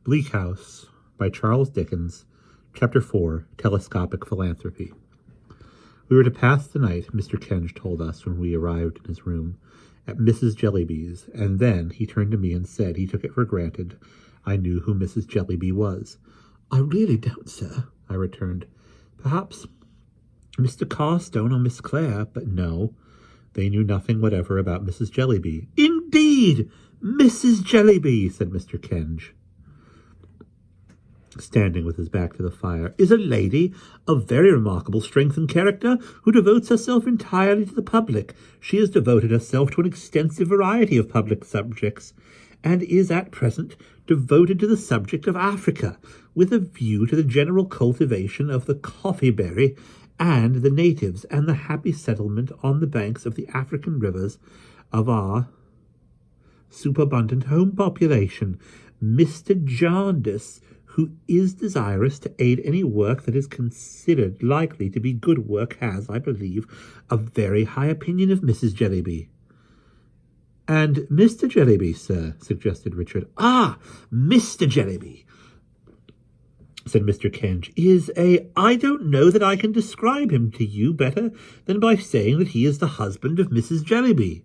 Bleak House by Charles Dickens, Chapter 4, Telescopic Philanthropy. We were to pass the night, Mr. Kenge told us when we arrived in his room, at Mrs. Jellyby's, and then he turned to me and said he took it for granted I knew who Mrs. Jellyby was. "I really don't, sir," I returned. "Perhaps Mr. Carstone or Miss Clare, but no, they knew nothing whatever about Mrs. Jellyby." "Indeed, Mrs. Jellyby," said Mr. Kenge, standing with his back to the fire, "is a lady of very remarkable strength and character, who devotes herself entirely to the public. She has devoted herself to an extensive variety of public subjects, and is at present devoted to the subject of Africa, with a view to the general cultivation of the coffee-berry and the natives, and the happy settlement on the banks of the African rivers of our superabundant home population. Mr. Jarndyce, who is desirous to aid any work that is considered likely to be good work, has, I believe, a very high opinion of Mrs. Jellyby." "And Mr. Jellyby, sir," suggested Richard. "Ah, Mr. Jellyby," said Mr. Kenge, I don't know that I can describe him to you better than by saying that he is the husband of Mrs. Jellyby."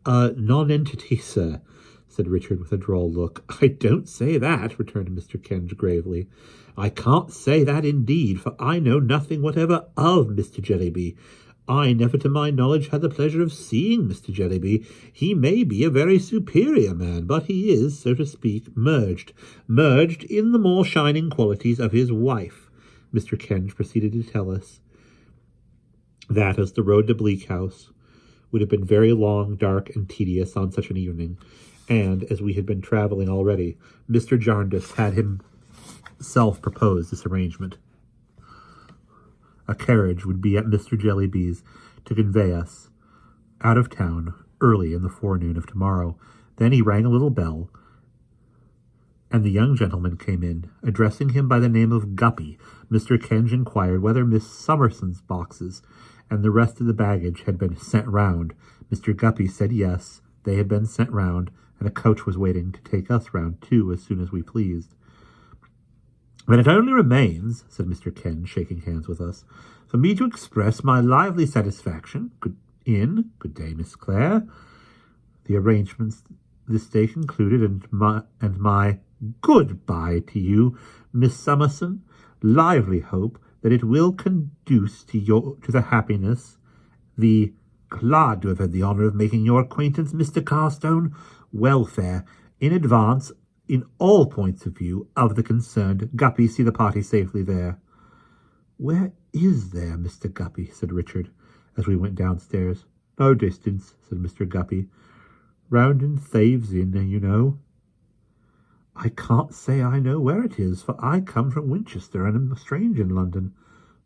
"A non-entity, sir," said Richard with a droll look. "I don't say that," returned Mr. Kenge gravely. "I can't say that indeed, for I know nothing whatever of Mr. Jellyby. I never to my knowledge had the pleasure of seeing Mr. Jellyby. He may be a very superior man, but he is, so to speak, merged in the more shining qualities of his wife." Mr. Kenge proceeded to tell us that as the road to Bleak House would have been very long, dark, and tedious on such an evening, and as we had been travelling already, Mr. Jarndyce had himself proposed this arrangement. A carriage would be at Mr. Jellyby's to convey us out of town early in the forenoon of tomorrow. Then he rang a little bell, and the young gentleman came in. Addressing him by the name of Guppy, Mr. Kenge inquired whether Miss Summerson's boxes and the rest of the baggage had been sent round. Mr. Guppy said yes, they had been sent round, and a coach was waiting to take us round too as soon as we pleased. "Then it only remains," said Mr. Kenge, shaking hands with us, "for me to express my lively satisfaction. Good day, Miss Clare. The arrangements this day concluded, and my good-bye to you, Miss Summerson. Lively hope that it will conduce to the happiness. Glad to have had the honour of making your acquaintance, Mr. Carstone. Welfare in advance, in all points of view, of the concerned. Guppy, see the party safely there." "Where is there, Mr. Guppy?" said Richard, as we went downstairs. "No distance," said Mr. Guppy. "Round in Thaves Inn, you know." "I can't say I know where it is, for I come from Winchester, and am a stranger in London."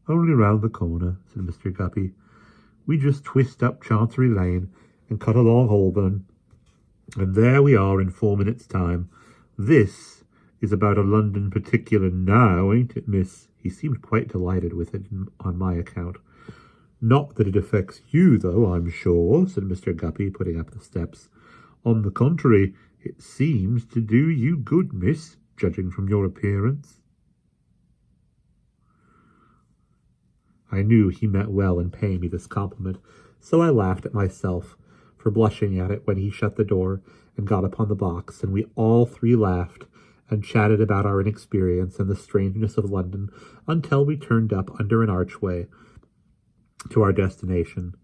"Only round the corner," said Mr. Guppy. "We just twist up Chancery Lane, and cut along Holborn, and there we are in 4 minutes' time. This is about a London particular now, ain't it, miss?" He seemed quite delighted with it on my account. "Not that it affects you, though, I'm sure," said Mr. Guppy, putting up the steps. "On the contrary, it seems to do you good, miss, judging from your appearance." I knew he meant well in paying me this compliment, so I laughed at myself for blushing at it when he shut the door and got upon the box, and we all three laughed and chatted about our inexperience and the strangeness of London until we turned up under an archway to our destination.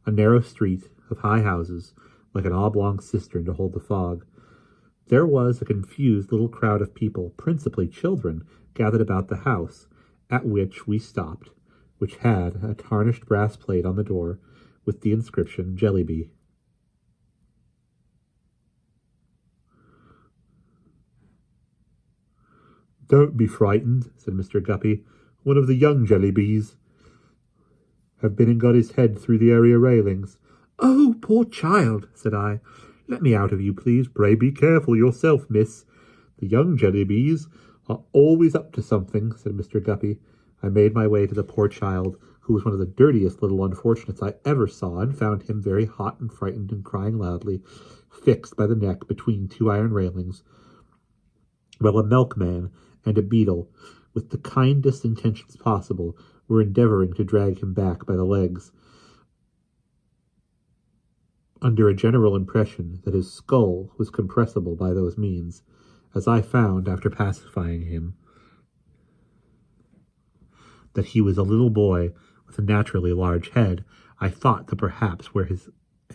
A narrow street of high houses, like an oblong cistern to hold the fog. There was a confused little crowd of people, principally children, gathered about the house, at which we stopped, which had a tarnished brass plate on the door with the inscription Jellyby. "Don't be frightened," said Mr. Guppy. "One of the young Jellybys have been and got his head through the area railings." "Oh, poor child," said I. "Let me out of you, please." "Pray be careful yourself, miss. The young Jellybys are always up to something," said Mr. Guppy. I made my way to the poor child, who who was one of the dirtiest little unfortunates I ever saw, and found him very hot and frightened and crying loudly, fixed by the neck between two iron railings, while a milkman and a beadle, with the kindest intentions possible, were endeavoring to drag him back by the legs, under a general impression that his skull was compressible by those means, as I found, after pacifying him, that he was a little boy with a naturally large head. I thought that perhaps where his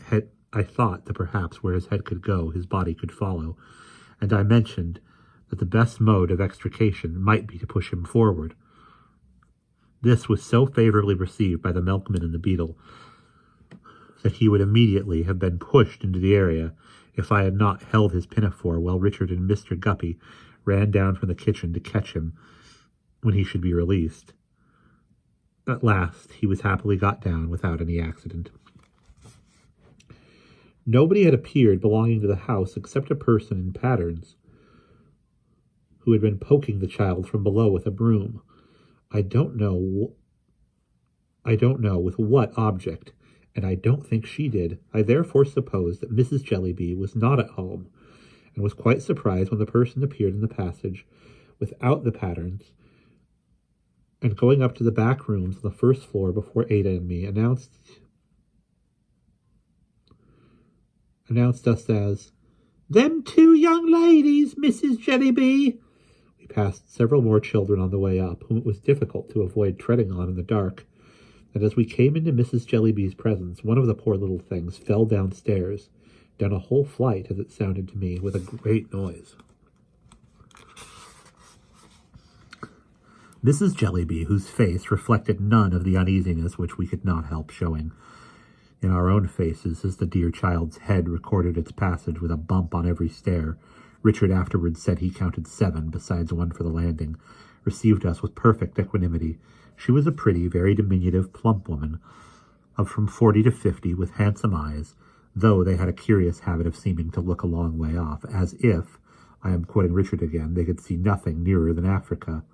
head could go, his body could follow, and I mentioned that the best mode of extrication might be to push him forward. This was so favorably received by the milkman and the beadle that he would immediately have been pushed into the area if I had not held his pinafore while Richard and Mr. Guppy ran down from the kitchen to catch him when he should be released. At last he was happily got down without any accident. Nobody had appeared belonging to the house except a person in pattens, who had been poking the child from below with a broom. I don't know with what object, and I don't think she did. I therefore supposed that Mrs. Jellyby was not at home, and was quite surprised when the person appeared in the passage without the patterns, and going up to the back rooms on the first floor before Ada and me, announced us as, "Them two young ladies, Mrs. Jellyby." We passed several more children on the way up, whom it was difficult to avoid treading on in the dark, and as we came into Mrs. Jellyby's presence, one of the poor little things fell down a whole flight, as it sounded to me, with a great noise. Mrs. Jellyby, whose face reflected none of the uneasiness which we could not help showing in our own faces as the dear child's head recorded its passage with a bump on every stair, Richard afterwards said he counted 7, besides one for the landing, received us with perfect equanimity. She was a pretty, very diminutive, plump woman, of from 40 to 50, with handsome eyes, though they had a curious habit of seeming to look a long way off, as if, I am quoting Richard again, they could see nothing nearer than Africa.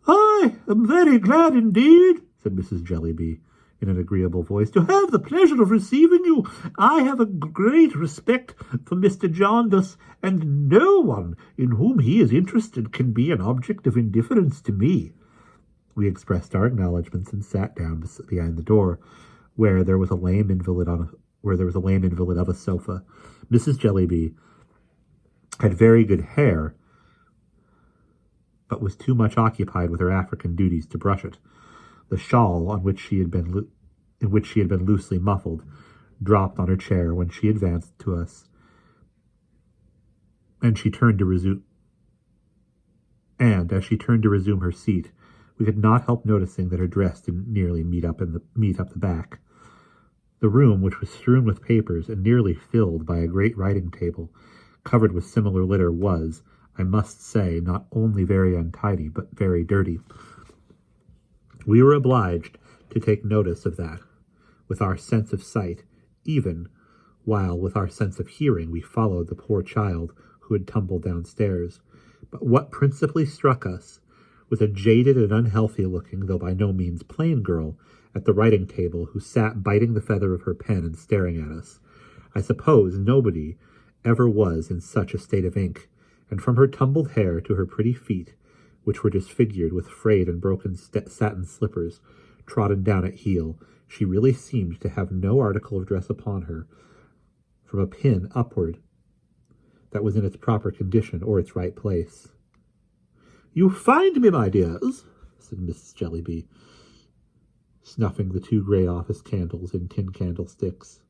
"I am very glad indeed," said Mrs. Jellyby, in an agreeable voice, "to have the pleasure of receiving you. I have a great respect for Mr. Jarndyce, and no one in whom he is interested can be an object of indifference to me." We expressed our acknowledgments and sat down behind the door, where there was a lame invalid of a sofa. Mrs. Jellyby had very good hair, but was too much occupied with her African duties to brush it. The shawl in which she had been loosely muffled dropped on her chair when she advanced to us, and as she turned to resume her seat, we could not help noticing that her dress didn't nearly meet up the back. The room, which was strewn with papers and nearly filled by a great writing table covered with similar litter, was, I must say, not only very untidy, but very dirty. We were obliged to take notice of that, with our sense of sight, even while with our sense of hearing we followed the poor child who had tumbled downstairs. But what principally struck us was a jaded and unhealthy-looking, though by no means plain girl, at the writing table, who sat biting the feather of her pen and staring at us. I suppose nobody ever was in such a state of ink, and from her tumbled hair to her pretty feet, which were disfigured with frayed and broken satin slippers, trodden down at heel, she really seemed to have no article of dress upon her, from a pin upward, that was in its proper condition or its right place. "You find me, my dears," said Mrs. Jellyby, snuffing the 2 great office candles in tin candlesticks,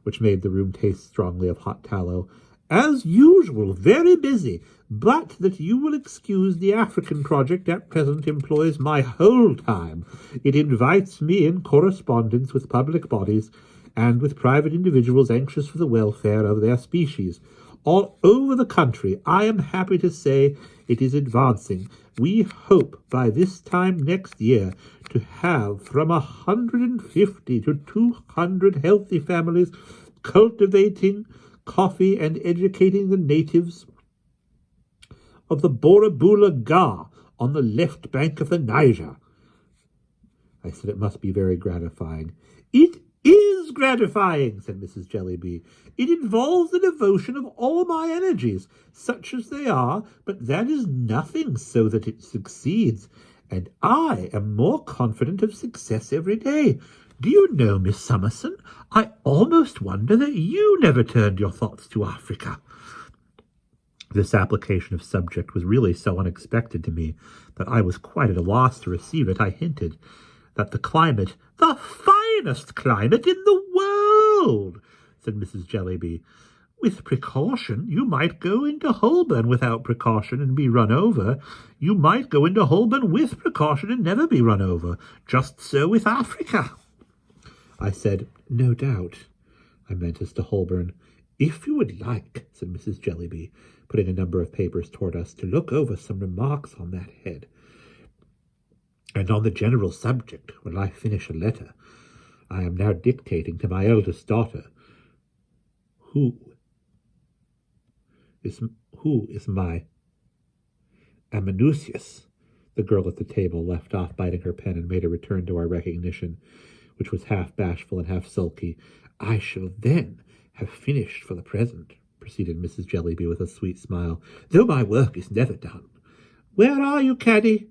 which made the room taste strongly of hot tallow, "as usual, very busy, but that you will excuse the African project at present employs my whole time. It invites me in correspondence with public bodies and with private individuals anxious for the welfare of their species. All over the country, I am happy to say, it is advancing. We hope by this time next year to have from 150 to 200 healthy families cultivating coffee and educating the natives of the Borabula Ga on the left bank of the Niger. I said it must be very gratifying. It is gratifying, said Mrs. Jellyby. It involves the devotion of all my energies, such as they are, but that is nothing so that it succeeds, and I am more confident of success every day. Do you know, Miss Summerson, I almost wonder that you never turned your thoughts to Africa. This application of subject was really so unexpected to me that I was quite at a loss to receive it. I hinted that the climate, the finest climate in the world, said Mrs. Jellyby. With precaution, you might go into Holborn without precaution and be run over. You might go into Holborn with precaution and never be run over. Just so with Africa. I said, no doubt. I meant as to Holborn. If you would like, said Mrs. Jellyby, putting a number of papers toward us, to look over some remarks on that head, and on the general subject, when I finish a letter I am now dictating to my eldest daughter, who is my amanuensis. The girl at the table left off biting her pen and made a return to our recognition, which was half bashful and half sulky. I shall then have finished for the present, proceeded Mrs. Jellyby with a sweet smile, though my work is never done. Where are you, Caddy?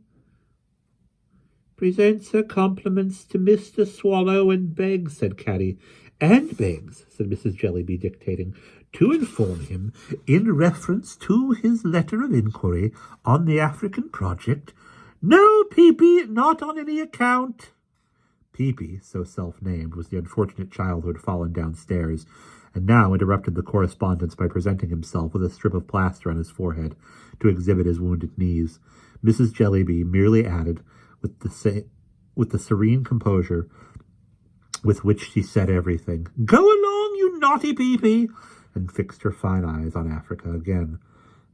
Presents her compliments to Mr. Swallow and begs, said Caddy. And begs, said Mrs. Jellyby, dictating, to inform him, in reference to his letter of inquiry on the African project, no, Peepy, not on any account. Peepy, so self-named, was the unfortunate child who had fallen downstairs, and now interrupted the correspondence by presenting himself with a strip of plaster on his forehead to exhibit his wounded knees. Mrs. Jellyby merely added, with the serene composure with which she said everything, Go along, you naughty Peepy, and fixed her fine eyes on Africa again.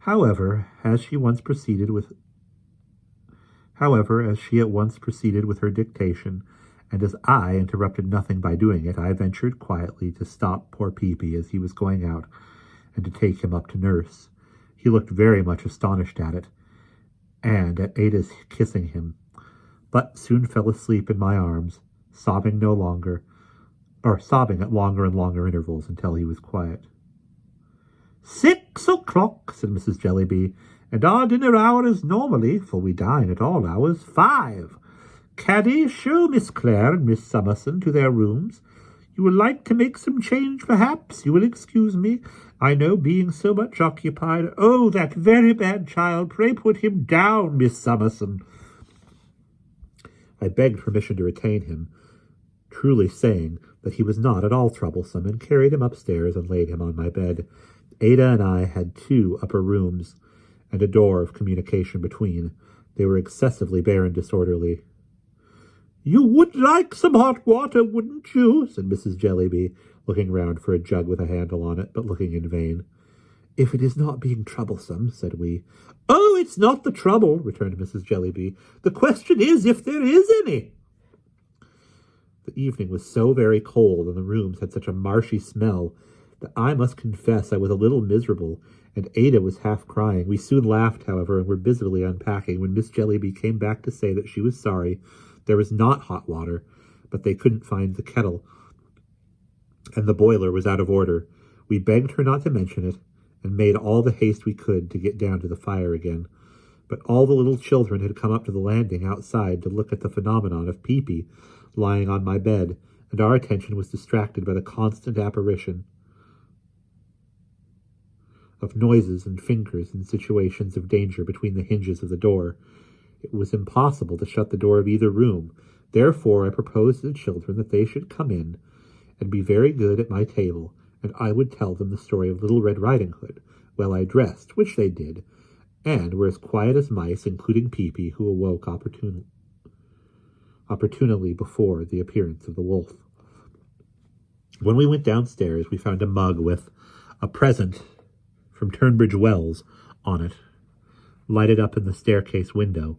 However, as she at once proceeded with her dictation, and as I interrupted nothing by doing it, I ventured quietly to stop poor Peepy as he was going out, and to take him up to nurse. He looked very much astonished at it, and at Ada's kissing him, but soon fell asleep in my arms, sobbing at longer and longer intervals until he was quiet. 6 o'clock, said Mrs. Jellyby, and our dinner hour is normally, for we dine at all hours, 5. Caddy, show Miss Clare and Miss Summerson to their rooms. You will like to make some change, perhaps. You will excuse me. I know, being so much occupied. Oh, that very bad child. Pray put him down, Miss Summerson. I begged permission to retain him, truly saying that he was not at all troublesome, and carried him upstairs and laid him on my bed. Ada and I had 2 upper rooms, and a door of communication between. They were excessively bare and disorderly. You would like some hot water, wouldn't you? Said Mrs. Jellyby, looking round for a jug with a handle on it, but looking in vain. If it is not being troublesome, said we. Oh, it's not the trouble, returned Mrs. Jellyby. The question is if there is any. The evening was so very cold, and the rooms had such a marshy smell, that I must confess I was a little miserable, and Ada was half crying. We soon laughed, however, and were busily unpacking when Miss Jellyby came back to say that she was sorry there was not hot water, but they couldn't find the kettle, and the boiler was out of order. We begged her not to mention it, and made all the haste we could to get down to the fire again. But all the little children had come up to the landing outside to look at the phenomenon of Peepy lying on my bed, and our attention was distracted by the constant apparition of noises and fingers in situations of danger between the hinges of the door. It was impossible to shut the door of either room. Therefore I proposed to the children that they should come in and be very good at my table, and I would tell them the story of Little Red Riding Hood, while I dressed, which they did, and were as quiet as mice, including Peepy, who awoke opportunely before the appearance of the wolf. When we went downstairs, we found a mug with a present from Turnbridge Wells on it, lighted up in the staircase window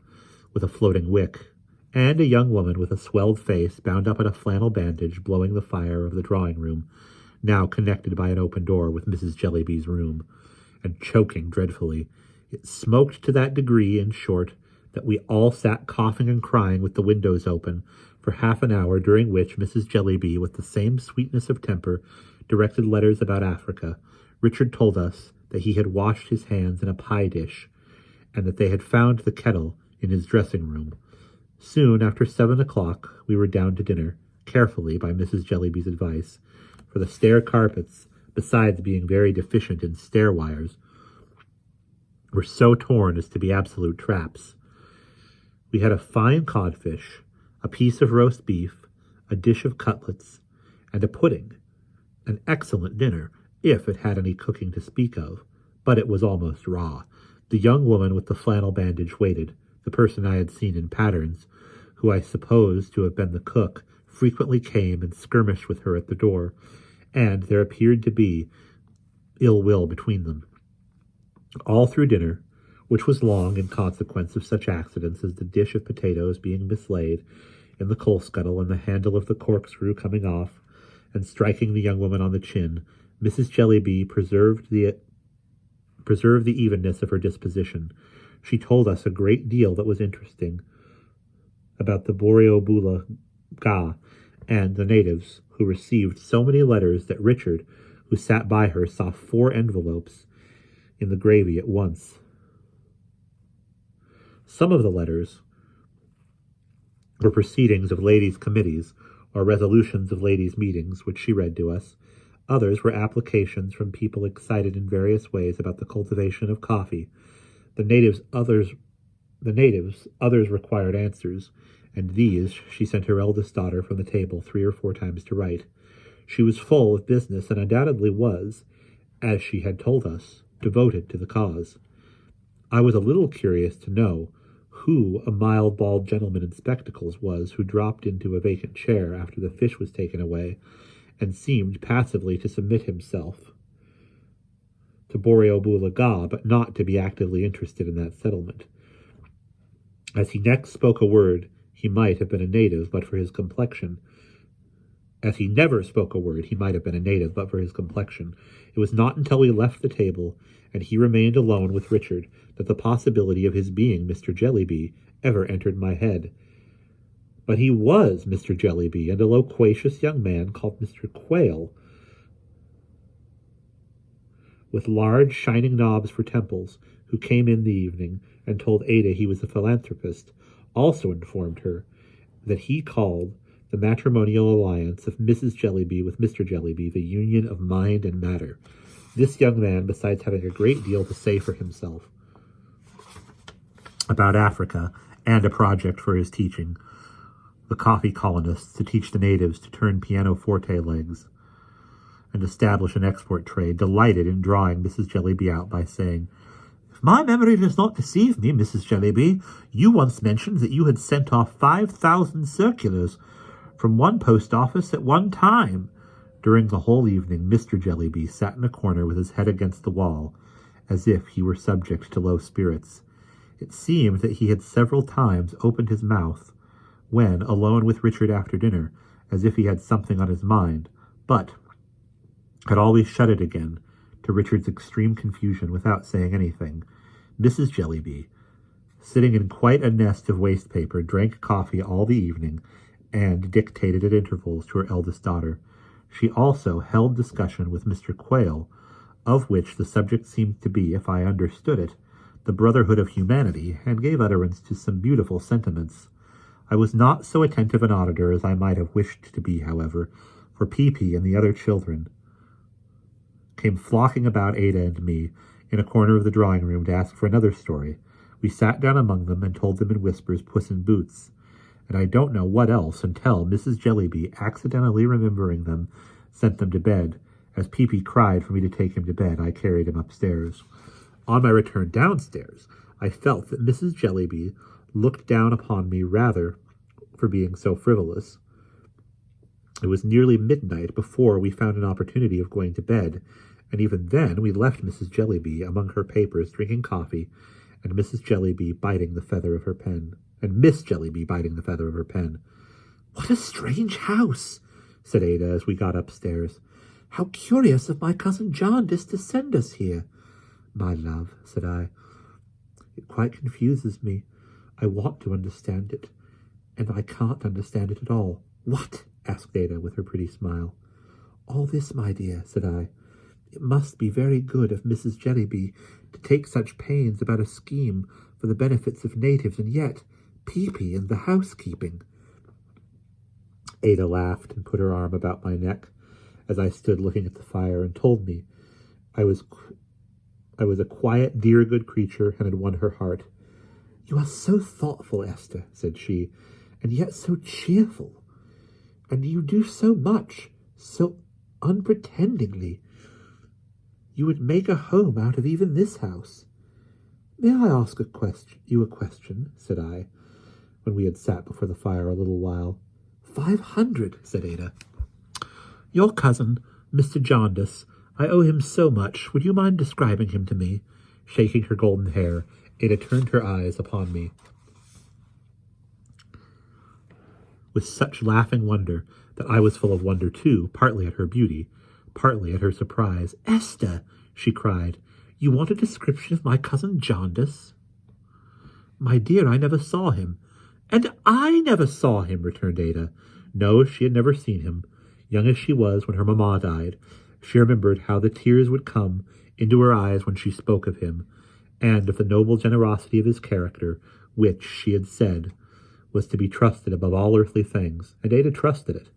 with a floating wick, and a young woman with a swelled face bound up in a flannel bandage blowing the fire of the drawing-room, now connected by an open door with Mrs. Jellyby's room, and choking dreadfully. It smoked to that degree, in short, that we all sat coughing and crying with the windows open, for half an hour, during which Mrs. Jellyby, with the same sweetness of temper, directed letters about Africa. Richard told us that he had washed his hands in a pie dish, and that they had found the kettle in his dressing room. Soon after 7 o'clock, we were down to dinner, carefully, by Mrs. Jellyby's advice, for the stair carpets, besides being very deficient in stair wires, were so torn as to be absolute traps. We had a fine codfish, a piece of roast beef, a dish of cutlets, and a pudding. An excellent dinner, if it had any cooking to speak of, but it was almost raw. The young woman with the flannel bandage waited. The person I had seen in Patterns, who I supposed to have been the cook, frequently came and skirmished with her at the door, and there appeared to be ill will between them. All through dinner, which was long in consequence of such accidents as the dish of potatoes being mislaid in the coal scuttle and the handle of the corkscrew coming off and striking the young woman on the chin, Mrs. Jellyby preserved the evenness of her disposition. She told us a great deal that was interesting about the Boreobula Ga and the natives, who received so many letters that Richard, who sat by her, saw 4 envelopes in the gravy at once. Some of the letters were proceedings of ladies' committees, or resolutions of ladies' meetings, which she read to us. Others were applications from people excited in various ways about the cultivation of coffee. Others required answers, and these she sent her eldest daughter from the table 3 or 4 times to write. She was full of business, and undoubtedly was, as she had told us, devoted to the cause. I was a little curious to know who a mild bald gentleman in spectacles was who dropped into a vacant chair after the fish was taken away, and seemed passively to submit himself to Boreobula Ga, but not to be actively interested in that settlement. As he next spoke a word, he might have been a native, but for his complexion. As he never spoke a word, he might have been a native, but for his complexion. It was not until we left the table, and he remained alone with Richard, that the possibility of his being Mr. Jellyby ever entered my head. But he was Mr. Jellyby, and a loquacious young man called Mr. Quayle, with large shining knobs for temples, who came in the evening and told Ada he was a philanthropist, also informed her that he called the matrimonial alliance of Mrs. Jellyby with Mr. Jellyby the union of mind and matter. This young man, besides having a great deal to say for himself about Africa and a project for his teaching, the coffee colonists, to teach the natives to turn pianoforte legs and establish an export trade, delighted in drawing Mrs. Jellyby out by saying, "If my memory does not deceive me, Mrs. Jellyby, you once mentioned that you had sent off 5,000 circulars from one post office at one time." During the whole evening, Mr. Jellyby sat in a corner with his head against the wall, as if he were subject to low spirits. It seemed that he had several times opened his mouth, when alone with Richard after dinner, as if he had something on his mind, but had always shut it again, to Richard's extreme confusion, without saying anything. Mrs. Jellyby, sitting in quite a nest of waste paper, drank coffee all the evening, and dictated at intervals to her eldest daughter. She also held discussion with Mr. Quayle, of which the subject seemed to be, if I understood it, the brotherhood of humanity, and gave utterance to some beautiful sentiments. I was not so attentive an auditor as I might have wished to be, however, for Peepee and the other children came flocking about Ada and me in a corner of the drawing-room to ask for another story. We sat down among them and told them in whispers Puss in Boots, and I don't know what else, until Mrs. Jellyby, accidentally remembering them, sent them to bed. As Peepee cried for me to take him to bed, I carried him upstairs. On my return downstairs, I felt that Mrs. Jellyby looked down upon me rather for being so frivolous. It was nearly midnight before we found an opportunity of going to bed, and even then we left Mrs. Jellyby among her papers drinking coffee, and Mrs. Jellyby biting the feather of her pen, and Miss Jellyby biting the feather of her pen. "What a strange house," said Ada as we got upstairs. "How curious of my cousin Jarndyce to send us here." "My love," said I, "it quite confuses me. I want to understand it. and I can't understand it at all." "What?" asked Ada with her pretty smile. "All this, my dear," said I. "It must be very good of Mrs. Jellyby to take such pains about a scheme for the benefits of natives, and yet Peepy and the housekeeping." Ada laughed and put her arm about my neck as I stood looking at the fire, and told me I was a quiet, dear good creature, and had won her heart. "You are so thoughtful, Esther," said she, "and yet so cheerful. And you do so much, so unpretendingly. You would make a home out of even this house." "May I ask you a question?" said I, when we had sat before the fire a little while. "500, said Ada. "Your cousin, Mr. Jarndyce, I owe him so much. Would you mind describing him to me?" Shaking her golden hair, Ada turned her eyes upon me with such laughing wonder that I was full of wonder too, partly at her beauty, partly at her surprise. "Esther," she cried, "you want a description of my cousin Jarndyce?" "My dear, I never saw him." "And I never saw him," returned Ada. No, she had never seen him. Young as she was when her mamma died, she remembered how the tears would come into her eyes when she spoke of him, and of the noble generosity of his character, which, she had said, was to be trusted above all earthly things, and Ada trusted it.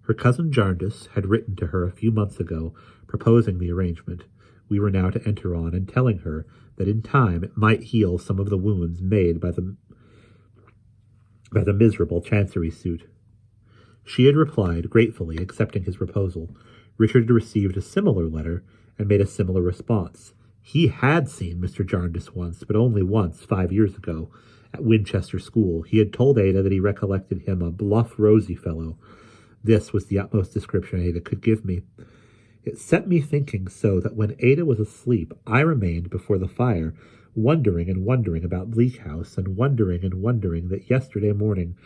Her cousin Jarndyce had written to her a few months ago, proposing the arrangement we were now to enter on, and telling her that in time it might heal some of the wounds made by the miserable Chancery suit. She had replied, gratefully accepting his proposal. Richard had received a similar letter, and made a similar response. He had seen Mr. Jarndyce once, but only once, 5 years ago, at Winchester School. He had told Ada that he recollected him a bluff, rosy fellow. This was the utmost description Ada could give me. It set me thinking so that when Ada was asleep, I remained before the fire, wondering and wondering about Bleak House, and wondering that yesterday morning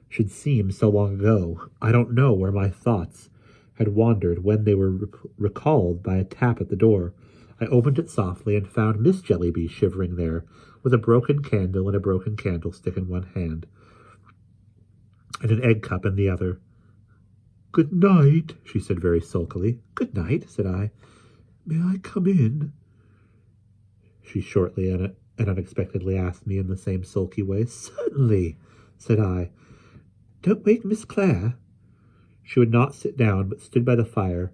should seem so long ago. I don't know where my thoughts had wandered when they were recalled by a tap at the door. I opened it softly and found Miss Jellyby shivering there, with a broken candle and a broken candlestick in one hand, and an egg cup in the other. "Good night," she said very sulkily. "Good night," said I. "May I come in?" She shortly and unexpectedly asked me in the same sulky way. "Certainly," said I. "Don't wake Miss Clare." She would not sit down, but stood by the fire,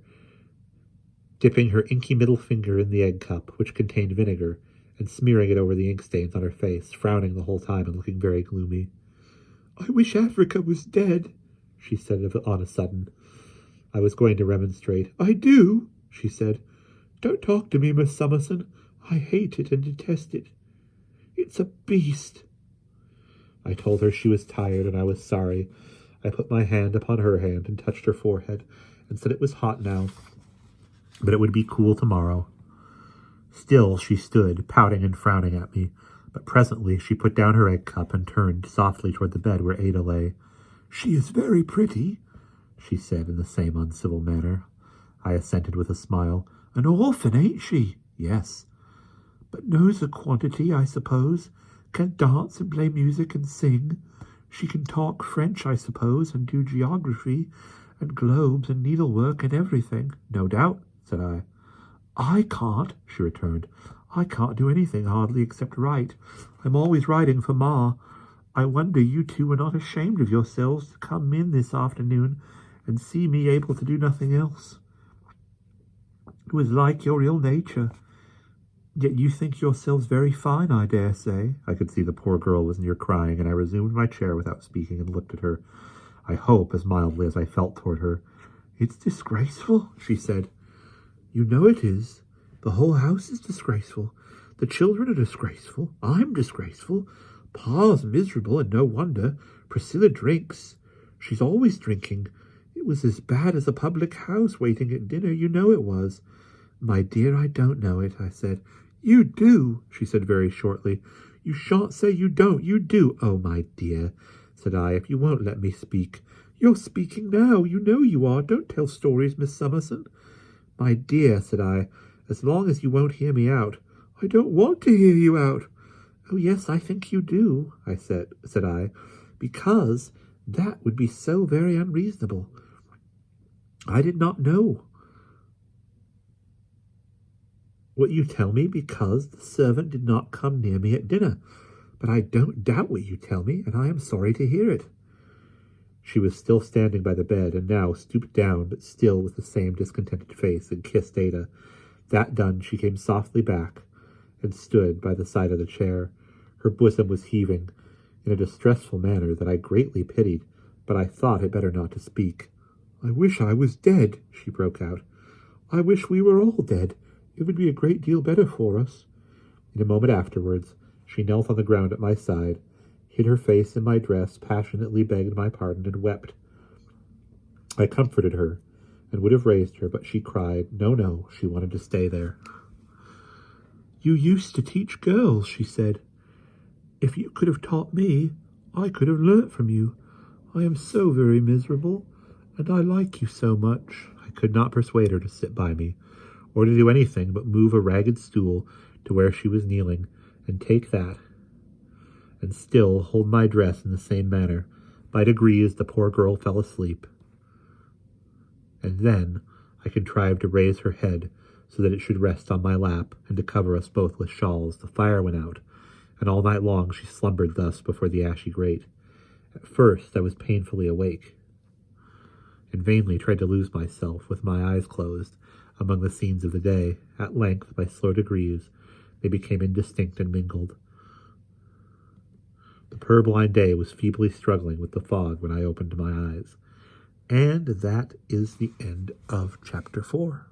dipping her inky middle finger in the egg cup, which contained vinegar, and smearing it over the ink stains on her face, frowning the whole time and looking very gloomy. "I wish Africa was dead," she said on a sudden. I was going to remonstrate. "I do," she said. "Don't talk to me, Miss Summerson. I hate it and detest it. It's a beast." I told her she was tired, and I was sorry. I put my hand upon her hand and touched her forehead, and said it was hot now, but it would be cool tomorrow. Still she stood, pouting and frowning at me, but presently she put down her egg cup and turned softly toward the bed where Ada lay. "She is very pretty," she said in the same uncivil manner. I assented with a smile. "An orphan, ain't she?" "Yes." "But knows a quantity, I suppose. Can dance and play music and sing. She can talk French, I suppose, and do geography and globes and needlework and everything." "No doubt," said I. "I can't," she returned. "I can't do anything hardly except write. I'm always writing for Ma. I wonder you two were not ashamed of yourselves to come in this afternoon and see me able to do nothing else. It was like your ill nature. Yet you think yourselves very fine, I dare say." I could see the poor girl was near crying, and I resumed my chair without speaking and looked at her, I hope as mildly as I felt toward her. "It's disgraceful," she said. "You know it is. The whole house is disgraceful. The children are disgraceful. I'm disgraceful. Pa's miserable, and no wonder. Priscilla drinks. She's always drinking. It was as bad as a public house waiting at dinner. You know it was." "My dear, I don't know it," I said. "You do," she said very shortly. "You shan't say you don't. You do." "Oh, my dear," said I, "if you won't let me speak." "You're speaking now. You know you are. Don't tell stories, Miss Summerson." "My dear," said I, "as long as you won't hear me out." "I don't want to hear you out." "Oh, yes, I think you do," I said I. because that would be so very unreasonable. I did not know what you tell me because the servant did not come near me at dinner. But I don't doubt what you tell me, and I am sorry to hear it. She was still standing by the bed, and now stooped down, but still with the same discontented face, and kissed Ada. That done, she came softly back, and stood by the side of the chair. Her bosom was heaving in a distressful manner that I greatly pitied, but I thought it better not to speak. "I wish I was dead," she broke out. "I wish we were all dead. It would be a great deal better for us." In a moment afterwards, she knelt on the ground at my side, hid her face in my dress, passionately begged my pardon, and wept. I comforted her, and would have raised her, but she cried, no, she wanted to stay there. "You used to teach girls," she said. "If you could have taught me, I could have learnt from you. I am so very miserable, and I like you so much." I could not persuade her to sit by me, or to do anything but move a ragged stool to where she was kneeling, and take that, and still hold my dress in the same manner. By degrees the poor girl fell asleep, and then I contrived to raise her head so that it should rest on my lap, and to cover us both with shawls. The fire went out, and all night long she slumbered thus before the ashy grate. At first I was painfully awake, and vainly tried to lose myself, with my eyes closed, among the scenes of the day. At length, by slow degrees, they became indistinct and mingled. The purblind day was feebly struggling with the fog when I opened my eyes. And that is the end of chapter 4.